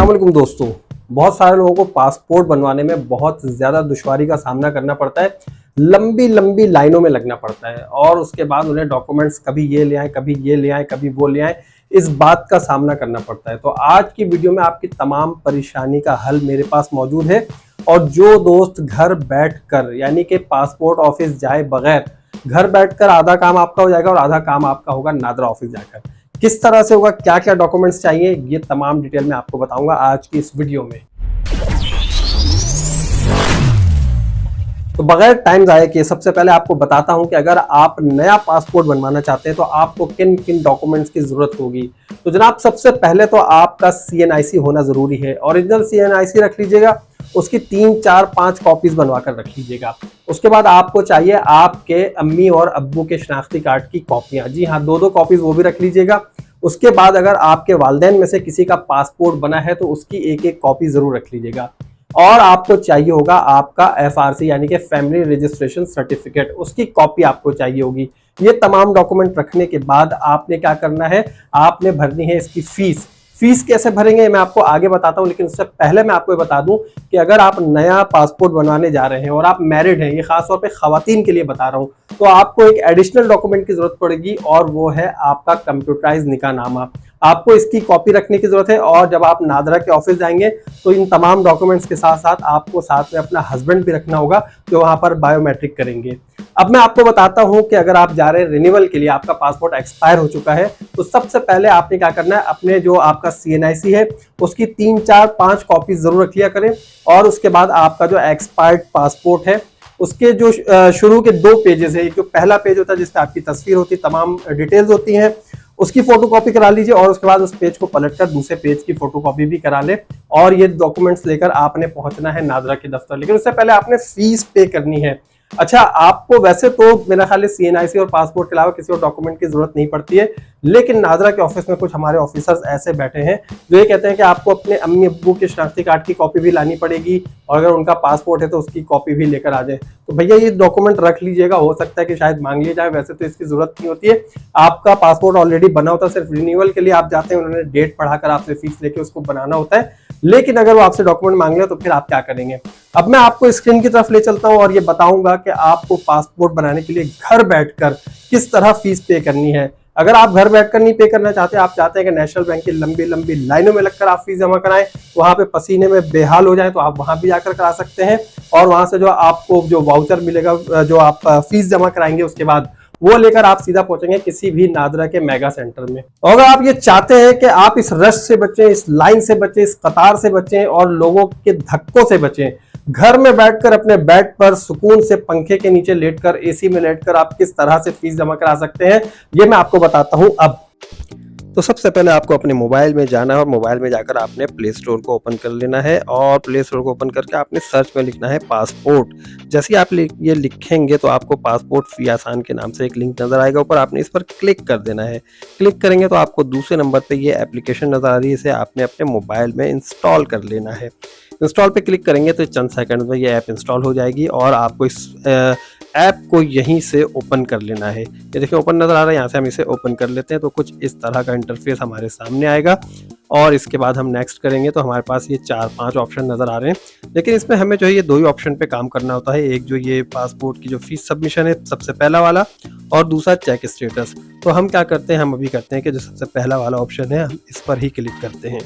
अस्सलाम वालेकुम दोस्तों। बहुत सारे लोगों को पासपोर्ट बनवाने में बहुत ज़्यादा दुश्वारी का सामना करना पड़ता है। लंबी लंबी लाइनों में लगना पड़ता है और उसके बाद उन्हें डॉक्यूमेंट्स कभी ये ले आए, कभी ये ले आए, कभी वो ले आए, इस बात का सामना करना पड़ता है। तो आज की वीडियो में आपकी तमाम परेशानी का हल मेरे पास मौजूद है। और जो दोस्त घर बैठकर यानी कि पासपोर्ट ऑफिस जाए बगैर घर बैठकर आधा काम आपका हो जाएगा और आधा काम आपका होगा नादरा ऑफिस जाकर, किस तरह से होगा, क्या क्या डॉक्यूमेंट्स चाहिए, ये तमाम डिटेल में आपको बताऊंगा आज की इस वीडियो में। तो बगैर टाइम जाए किए सबसे पहले आपको बताता हूं कि अगर आप नया पासपोर्ट बनवाना चाहते हैं तो आपको किन किन डॉक्यूमेंट्स की जरूरत होगी। तो जनाब सबसे पहले तो आपका CNIC होना जरूरी है। ओरिजिनल CNIC रख लीजिएगा, उसकी 3, 4, 5 कॉपीज बनवा कर रख लीजिएगा। उसके बाद आपको चाहिए आपके अम्मी और अब्बू के शनाख्ती कार्ड की कॉपियां, जी हाँ 2-2 कॉपीज वो भी रख लीजिएगा। उसके बाद अगर आपके वालिदैन में से किसी का पासपोर्ट बना है तो उसकी एक कॉपी जरूर रख लीजिएगा। और आपको चाहिए होगा आपका FRC यानी कि फैमिली रजिस्ट्रेशन सर्टिफिकेट, उसकी कॉपी आपको चाहिए होगी। ये तमाम डॉक्यूमेंट रखने के बाद आपने क्या करना है, आपने भरनी है इसकी फीस। फीस कैसे भरेंगे मैं आपको आगे बताता हूं, लेकिन उससे पहले मैं आपको बता दूं कि अगर आप नया पासपोर्ट बनवाने जा रहे हैं और आप मैरिड हैं, ये खासतौर पे खवातीन के लिए बता रहा हूं, तो आपको एक एडिशनल डॉक्यूमेंट की जरूरत पड़ेगी और वो है आपका कंप्यूटराइज निकाहनामा। आपको इसकी कॉपी रखने की जरूरत है और जब आप नादरा के ऑफिस जाएंगे तो इन तमाम डॉक्यूमेंट्स के साथ साथ आपको साथ में अपना हस्बैंड भी रखना होगा जो वहां पर बायोमेट्रिक करेंगे। अब मैं आपको बताता हूं कि अगर आप जा रहे हैं रिन्यूअल के लिए, आपका पासपोर्ट एक्सपायर हो चुका है, तो सबसे पहले आपने क्या करना है, अपने जो आपका CNIC है उसकी 3, 4, 5 कॉपी जरूर रख लिया करें। और उसके बाद आपका जो एक्सपायर्ड पासपोर्ट है उसके जो शुरू के 2 पेजेस है, जो पहला पेज होता है जिसमें आपकी तस्वीर होती है, तमाम डिटेल्स होती हैं, उसकी फोटोकॉपी करा लीजिए और उसके बाद उस पेज को पलटकर दूसरे पेज की फोटोकॉपी भी करा ले। और ये डॉक्यूमेंट्स लेकर आपने पहुंचना है नादरा के दफ्तर, लेकिन उससे पहले आपने फीस पे करनी है। अच्छा, आपको वैसे तो मेरा ख्याल है CNIC और पासपोर्ट के अलावा किसी और डॉक्यूमेंट की जरूरत नहीं पड़ती है, लेकिन नादरा के ऑफिस में कुछ हमारे ऑफिसर्स ऐसे बैठे हैं जो ये कहते हैं कि आपको अपने अम्मी अब्बू के शनाख्ती कार्ड की कॉपी भी लानी पड़ेगी और अगर उनका पासपोर्ट है तो उसकी कॉपी भी लेकर आ जाए। तो भैया ये डॉक्यूमेंट रख लीजिएगा, हो सकता है कि शायद मांग लिया जाए, वैसे तो इसकी जरूरत नहीं होती है। आपका पासपोर्ट ऑलरेडी बना होता है, सिर्फ रिन्यूअल के लिए आप जाते हैं, उन्होंने डेट बढ़ाकर आपसे फीस लेके उसको बनाना होता है। लेकिन अगर वो आपसे डॉक्यूमेंट मांग ले तो फिर आप क्या करेंगे। अब मैं आपको स्क्रीन की तरफ ले चलता हूं और ये बताऊंगा कि आपको पासपोर्ट बनाने के लिए घर बैठकर किस तरह फीस पे करनी है। अगर आप घर बैठकर नहीं पे करना चाहते, आप चाहते हैं कि नेशनल बैंक की लंबी लंबी लाइनों में लगकर आप फीस जमा कराएं, वहां पे पसीने में बेहाल हो जाए, तो आप वहां भी जाकर करा सकते हैं। और वहां से जो आपको जो वाउचर मिलेगा, जो आप फीस जमा कराएंगे उसके बाद, वो लेकर आप सीधा पहुंचेंगे किसी भी नादरा के मेगा सेंटर में। और अगर आप ये चाहते हैं कि आप इस रश से बचें, इस लाइन से बचें, इस कतार से बचें और लोगों के धक्कों से बचें, घर में बैठकर अपने बेड पर सुकून से पंखे के नीचे लेटकर, AC में लेटकर आप किस तरह से फीस जमा करा सकते हैं, ये मैं आपको बताता हूं। अब तो सबसे पहले आपको अपने मोबाइल में जाना है और मोबाइल में जाकर आपने प्ले स्टोर को ओपन कर लेना है और प्ले स्टोर को ओपन करके आपने सर्च में लिखना है पासपोर्ट। जैसे ही आप ये लिखेंगे तो आपको पासपोर्ट फी आसान के नाम से एक लिंक नजर आएगा ऊपर, आपने इस पर क्लिक कर देना है। क्लिक करेंगे तो आपको दूसरे नंबर पे ये एप्लीकेशन नजर आ रही है, इसे आपने अपने मोबाइल में इंस्टॉल कर लेना है। इंस्टॉल पे क्लिक करेंगे तो चंद सेकंड में ये ऐप इंस्टॉल हो जाएगी और आपको इस ऐप को यहीं से ओपन कर लेना है। ये देखिए ओपन नज़र आ रहा है, यहाँ से हम इसे ओपन कर लेते हैं तो कुछ इस तरह का इंटरफेस हमारे सामने आएगा। और इसके बाद हम नेक्स्ट करेंगे तो हमारे पास ये 4-5 ऑप्शन नज़र आ रहे हैं, लेकिन इसमें हमें जो है ये 2 ही ऑप्शन पे काम करना होता है। एक जो ये पासपोर्ट की जो फीस सबमिशन है सबसे पहला वाला, और दूसरा चेक स्टेटस। तो हम क्या करते हैं, हम अभी करते हैं कि जो सबसे पहला वाला ऑप्शन है हम इस पर ही क्लिक करते हैं।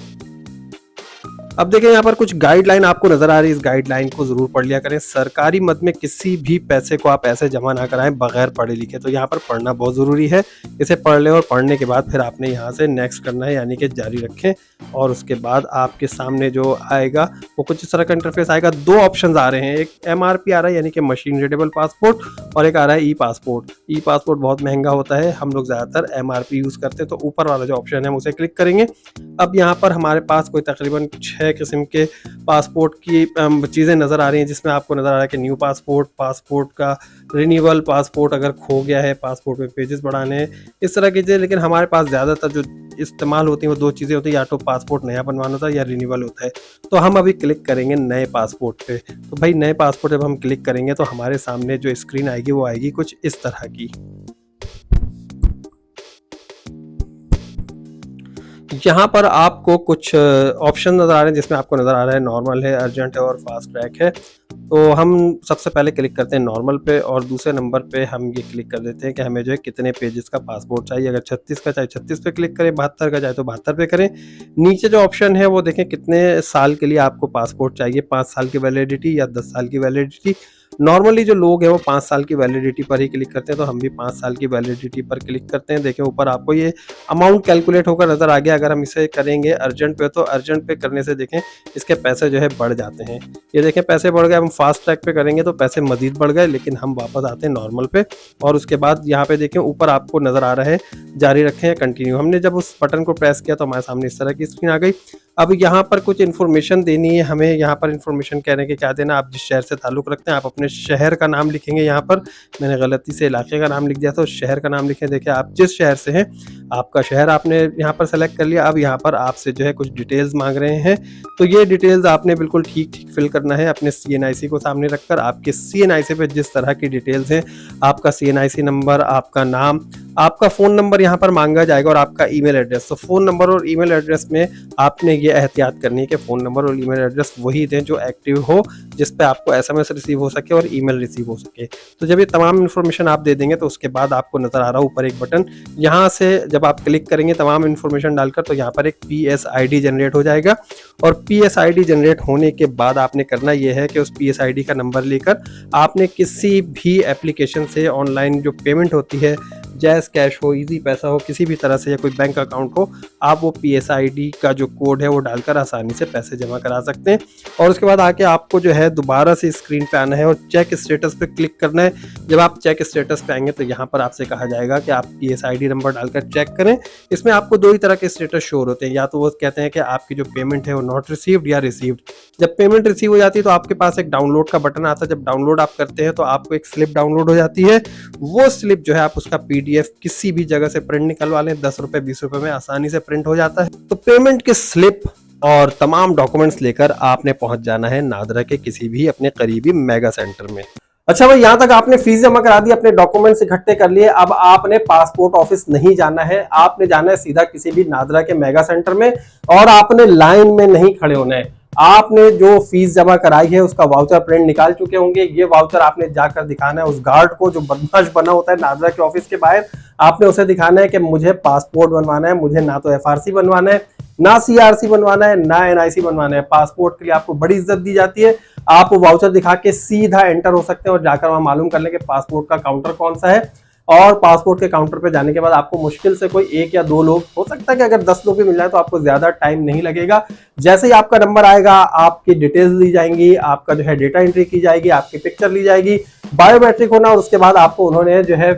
अब देखें यहाँ पर कुछ गाइडलाइन आपको नजर आ रही है, इस गाइडलाइन को जरूर पढ़ लिया करें। सरकारी मद में किसी भी पैसे को आप ऐसे जमा ना कराएं बगैर पढ़े लिखे, तो यहाँ पर पढ़ना बहुत जरूरी है। इसे पढ़ लें और पढ़ने के बाद फिर आपने यहाँ से नेक्स्ट करना है, यानी कि जारी रखें। और उसके बाद आपके सामने जो आएगा वो कुछ इस तरह का इंटरफेस आएगा। 2 ऑप्शन आ रहे हैं, एक MRP आ रहा है यानी कि मशीन रीडेबल पासपोर्ट, और एक आ रहा है E-पासपोर्ट। E-पासपोर्ट बहुत महंगा होता है, हम लोग ज्यादातर MRP यूज करते हैं, तो ऊपर वाला जो ऑप्शन है हम उसे क्लिक करेंगे। अब यहाँ पर हमारे पास कोई तकरीबन 6 किस्म के पासपोर्ट की चीज़ें नज़र आ रही हैं, जिसमें आपको नज़र आ रहा है कि न्यू पासपोर्ट, पासपोर्ट का रिन्यूअल, पासपोर्ट अगर खो गया है, पासपोर्ट में पेजेस बढ़ाने हैं, इस तरह की चीज़ें। लेकिन हमारे पास ज़्यादातर जो इस्तेमाल होती हैं वो 2 चीज़ें होती हैं, या तो पासपोर्ट नया बनवाना होता है या रिन्यूअल होता है। तो हम अभी क्लिक करेंगे नए पासपोर्ट पे। तो भाई नए पासपोर्ट जब हम क्लिक करेंगे तो हमारे सामने जो स्क्रीन आएगी वो आएगी कुछ इस तरह की। यहाँ पर आपको कुछ ऑप्शन नज़र आ रहे हैं, जिसमें आपको नज़र आ रहा है नॉर्मल है, अर्जेंट है और फास्ट ट्रैक है। तो हम सबसे पहले क्लिक करते हैं नॉर्मल पे और दूसरे नंबर पे हम ये क्लिक कर देते हैं कि हमें जो है कितने पेजेस का पासपोर्ट चाहिए। अगर 36 का चाहे 36 पे क्लिक करें, 72 का चाहे तो 72 पे करें। नीचे जो ऑप्शन है वो देखें कितने साल के लिए आपको पासपोर्ट चाहिए, 5 साल की वैलिडिटी या 10 साल की वैलिडिटी। नॉर्मली जो लोग हैं वो 5 साल की वैलिडिटी पर ही क्लिक करते हैं, तो हम भी 5 साल की वैलिडिटी पर क्लिक करते हैं। देखें ऊपर आपको ये अमाउंट कैलकुलेट होकर नज़र आ गया। अगर हम इसे करेंगे अर्जेंट पे, तो अर्जेंट पे करने से देखें इसके पैसे जो है बढ़ जाते हैं। ये देखें पैसे बढ़ गए। हम फास्ट ट्रैक पे करेंगे तो पैसे मज़ीद बढ़ गए, लेकिन हम वापस आते हैं नॉर्मल पे और उसके बाद यहाँ पे देखें ऊपर आपको नज़र आ रहा है जारी रखें या कंटिन्यू। हमने जब उस बटन को प्रेस किया तो हमारे सामने इस तरह की स्क्रीन आ गई। अब यहाँ पर कुछ इन्फॉर्मेशन देनी है हमें। यहाँ पर इन्फॉर्मेशन कहने के क्या देना, आप जिस शहर से ताल्लुक़ रखते हैं आप अपने शहर का नाम लिखेंगे। यहाँ पर मैंने गलती से इलाके का नाम लिख दिया था, उस शहर का नाम लिखें। देखिए आप जिस शहर से हैं आपका शहर आपने यहाँ पर सेलेक्ट कर लिया। अब यहाँ पर आपसे जो है कुछ डिटेल्स मांग रहे हैं, तो ये डिटेल्स आपने बिल्कुल ठीक ठीक फिल करना है अपने CNIC को सामने रखकर। आपके CNIC पे जिस तरह की डिटेल्स हैं, आपका CNIC नंबर, आपका नाम, आपका फ़ोन नंबर यहाँ पर मांगा जाएगा और आपका ईमेल एड्रेस। तो फ़ोन नंबर और ईमेल एड्रेस में आपने ये एहतियात करनी है कि फ़ोन नंबर और ईमेल एड्रेस वही दें जो एक्टिव हो, जिस पे आपको SMS रिसीव हो सके और ईमेल रिसीव हो सके। तो जब ये तमाम इन्फॉर्मेशन आप दे देंगे तो उसके बाद आपको नज़र आ रहा है ऊपर एक बटन, यहाँ से जब आप क्लिक करेंगे तमाम इन्फॉर्मेशन डालकर, तो यहाँ पर एक PSID जनरेट हो जाएगा। और PSID जनरेट होने के बाद आपने करना ये है कि उस PSID का नंबर लेकर आपने किसी भी एप्लीकेशन से ऑनलाइन जो पेमेंट होती है, जैस कैश हो, इजी पैसा हो, किसी भी तरह से या कोई बैंक अकाउंट हो, आप वो PSID का जो कोड है वो डालकर आसानी से पैसे जमा करा सकते हैं। और उसके बाद आके आपको जो है दोबारा से स्क्रीन पे आना है और चेक स्टेटस पे क्लिक करना है। जब आप चेक स्टेटस पे आएंगे तो यहाँ पर आपसे कहा जाएगा कि आप PSID नंबर डालकर चेक करें। इसमें आपको दो ही तरह के स्टेटस शो होते हैं, या तो वो कहते हैं कि आपकी जो पेमेंट है वो नॉट रिसीव्ड या रिसीव्ड। जब पेमेंट रिसीव हो जाती है तो आपके पास एक डाउनलोड का बटन आता है। जब डाउनलोड आप करते हैं तो आपको एक स्लिप डाउनलोड हो जाती है। वो स्लिप जो है आप उसका PDF किसी भी जगह से प्रिंट निकलवा लें, 10 रुपए 20 रुपए में आसानी से प्रिंट हो जाता है। तो पेमेंट की स्लिप और तमाम डॉक्यूमेंट्स लेकर आपने पहुंच जाना है नादरा के किसी भी अपने करीबी मेगा सेंटर में। अच्छा भाई, यहाँ तक आपने फीस जमा करा दी, अपने डॉक्यूमेंट्स इकट्ठे कर लिए। अब आपने पासपोर्ट ऑफिस नहीं जाना है, आपने जाना है सीधा किसी भी नादरा के मेगा सेंटर में और आपने लाइन में नहीं खड़े होना है। आपने जो फीस जमा कराई है उसका वाउचर प्रिंट निकाल चुके होंगे। ये वाउचर आपने जाकर दिखाना है उस गार्ड को जो बदमाश बना होता है नादरा के ऑफिस के बाहर। आपने उसे दिखाना है कि मुझे पासपोर्ट बनवाना है, मुझे ना तो FRC बनवाना है, ना CRC बनवाना है, ना NIC बनवाना है। पासपोर्ट के लिए आपको बड़ी इज्जत दी जाती है। आप वाउचर दिखा के सीधा एंटर हो सकते हैं और जाकर वहां मालूम कर लें कि पासपोर्ट का काउंटर कौन सा है। और पासपोर्ट के काउंटर पे जाने के बाद आपको मुश्किल से कोई 1 या 2 लोग, हो सकता है कि अगर 10 लोग भी मिल जाए तो आपको ज्यादा टाइम नहीं लगेगा। जैसे ही आपका नंबर आएगा आपकी डिटेल्स ली जाएंगी, आपका जो है डेटा एंट्री की जाएगी, आपकी पिक्चर ली जाएगी, बायोमेट्रिक होना और उसके बाद आपको उन्होंने जो है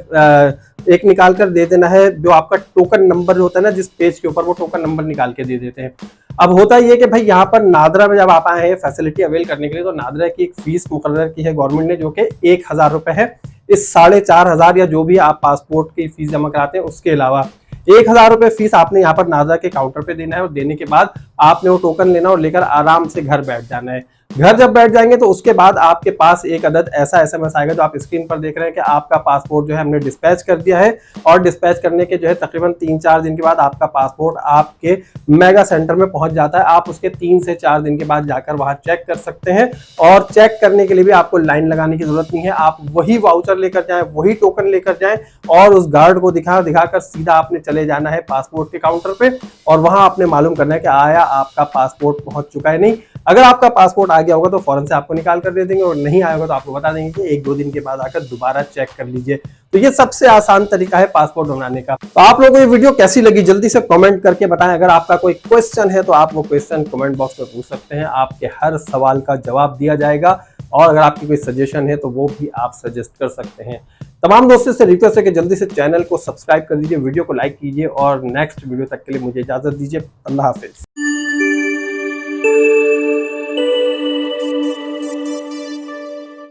एक निकाल कर दे देना है जो आपका टोकन नंबर जो होता है ना, जिस पेज के ऊपर वो टोकन नंबर निकाल के दे देते हैं। अब होता ये कि भाई यहाँ पर नादरा में जब आप आए हैं फैसिलिटी अवेल करने के लिए, तो नादरा की एक फीस मुकर्रर की है गवर्नमेंट ने, जो कि 1000 रुपए है। इस 4500 या जो भी आप पासपोर्ट की फीस जमा कराते हैं उसके अलावा 1000 रुपए फीस आपने यहाँ पर नादरा के काउंटर पे देना है। और देने के बाद आपने वो टोकन लेना और लेकर आराम से घर बैठ जाना है। घर जब बैठ जाएंगे तो उसके बाद आपके पास एक अदद ऐसा SMS आएगा जो आप स्क्रीन पर देख रहे हैं कि आपका पासपोर्ट जो है हमने डिस्पैच कर दिया है। और डिस्पैच करने के जो है तकरीबन 3-4 दिन के बाद आपका पासपोर्ट आपके मेगा सेंटर में पहुंच जाता है। आप उसके 3 से 4 दिन के बाद जाकर वहां चेक कर सकते हैं। और चेक करने के लिए भी आपको लाइन लगाने की जरूरत नहीं है। आप वही वाउचर लेकर जाएं, वही टोकन लेकर जाएं और उस गार्ड को दिखाकर सीधा आपने चले जाना है पासपोर्ट के काउंटर पे और वहां आपने मालूम करना है कि आया आपका पासपोर्ट पहुंच चुका है नहीं। अगर आपका पासपोर्ट आ गया होगा तो फौरन से आपको निकाल कर दे देंगे और नहीं आया होगा तो आपको बता देंगे कि 1-2 दिन के बाद आकर दोबारा चेक कर लीजिए। तो ये सबसे आसान तरीका है पासपोर्ट बनाने का। तो आप लोगों को ये वीडियो कैसी लगी जल्दी से कमेंट करके बताएं। अगर आपका कोई क्वेश्चन है तो आप वो क्वेश्चन कमेंट बॉक्स में पूछ सकते हैं, आपके हर सवाल का जवाब दिया जाएगा। और अगर आपकी कोई सजेशन है तो वो भी आप सजेस्ट कर सकते हैं। तमाम दोस्तों से रिक्वेस्ट है कि जल्दी से चैनल को सब्सक्राइब कर दीजिए, वीडियो को लाइक कीजिए और नेक्स्ट वीडियो तक के लिए मुझे इजाजत दीजिए। अल्लाह हाफिज।